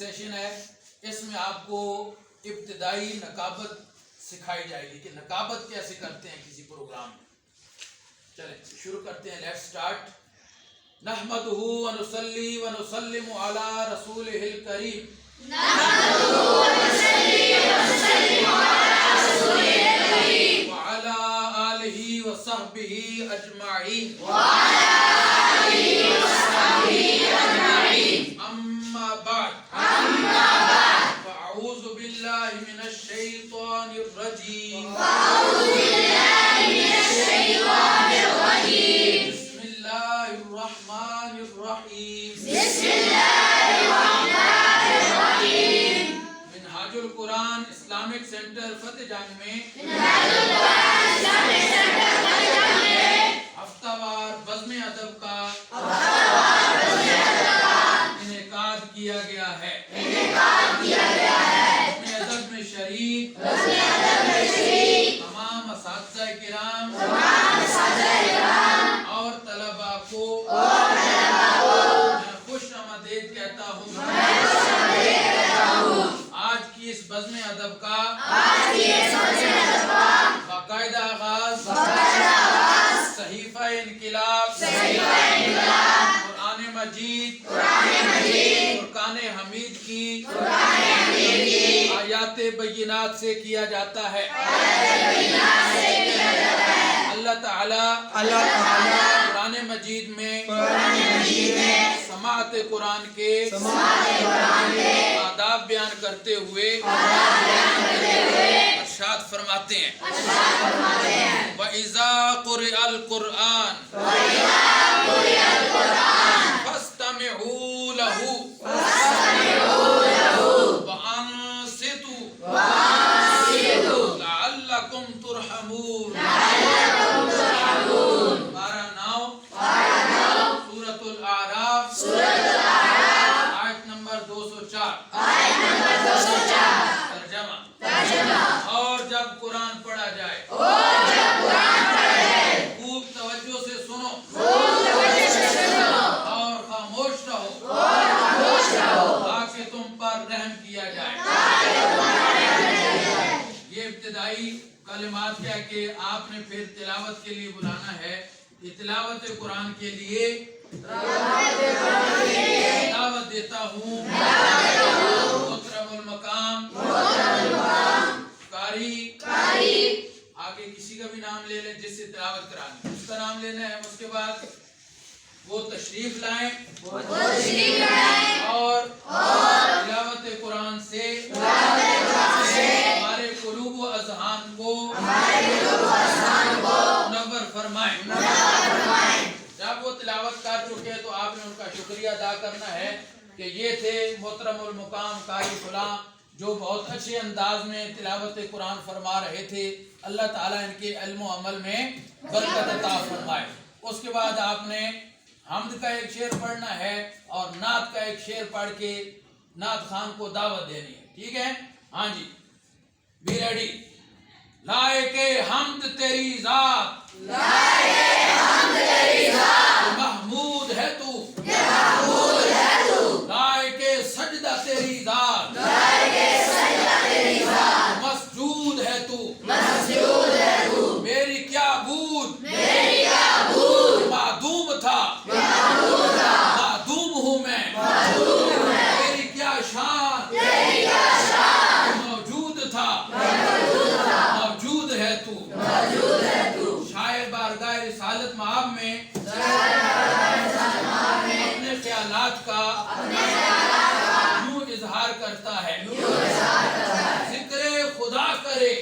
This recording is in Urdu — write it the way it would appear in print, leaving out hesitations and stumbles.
سیشن ہے، اس میں آپ کو ابتدائی نقابت سکھائی جائے گی کہ نقابت کیسے کرتے ہیں کسی پروگرام میں۔ چلیں شروع کرتے ہیں، لیٹ سٹارٹ۔ نحمدہ ونصلی ونسلم علی رسولہ الکریم، وعلی آلہ وصحبہ اجمعین، اما بعد، فاعوذ باللہ من الشیطان الرجیم، بسم اللہ الرحمن الرحیم، منہاج القرآن اسلامک سینٹر فتح جنگ میں ہفتہ وار بزم ادب کا انعقاد کیا گیا ہے۔ بزم ادب میں شریک تمام اساتذہ کرام اور طلباء کو میں خوش آمدید کہتا ہوں۔ آج کی اس بزم ادب کا باقاعدہ آغاز صحیفہ انقلاب قرآن مجید فرقان حمید کی آیات بینات سے کیا جاتا ہے۔ اللہ تعالی قرآن مجید میں سماعت قرآن کے آداب بیان کرتے ہوئے ارشاد فرماتے ہیں، وَإِذَا قُرِئَ الْقُرْآنُ فَاسْتَمِعُوا لَهُ وَأَنصِتُوا لَعَلَّكُمْ تُرْحَمُونَ۔ پارہ 9 سورۃ الاعراف آیت نمبر 204۔ ترجمہ، اور جب قرآن پڑھا جائے خوب توجہ سے سنو اور خاموش رہو تاکہ تم پر رحم کیا جائے۔ یہ ابتدائی کلمات کیا کہ آپ نے پھر تلاوت کے لیے بلانا ہے۔ یہ تلاوت قرآن کے لیے دعوت دیتا ہوں محترم المقام قاری، آگے کسی کا بھی نام لے لیں جس سے تلاوت کرانی ہے، اس کا نام لینا ہے۔ اس کے بعد وہ تشریف لائیں اور تلاوت قرآن سے ہمارے قلوب و اذہان کو منور فرمائیں۔ جب وہ تلاوت کر چکے تو آپ نے ان کا شکریہ ادا کرنا ہے کہ یہ تھے محترم المقام قاری فلاں جو بہت اچھے انداز میں تلاوت قرآن فرما رہے تھے۔ اللہ تعالیٰ ان کے علم و عمل میں برکت عطا فرمائے۔ اس کے بعد آپ نے حمد کا ایک شعر پڑھنا ہے اور نعت کا ایک شعر پڑھ کے نعت خان کو دعوت دینی ہے، ٹھیک ہے؟ ہاں جی، بی ریڈی۔ لائق حمد تیری ذات، محمود ہے تو، لائق سجدہ تیری ذات، مسجود ہے تو، میری کیا بود معدوم تھا، معدوم ہوں میں، میری کیا شان موجود تھا، موجود ہے تو۔ شاعر بارگاہ رسالت مآب میں اپنے خیالات کا یوں اظہار کرتا ہے، ذکر خدا کرے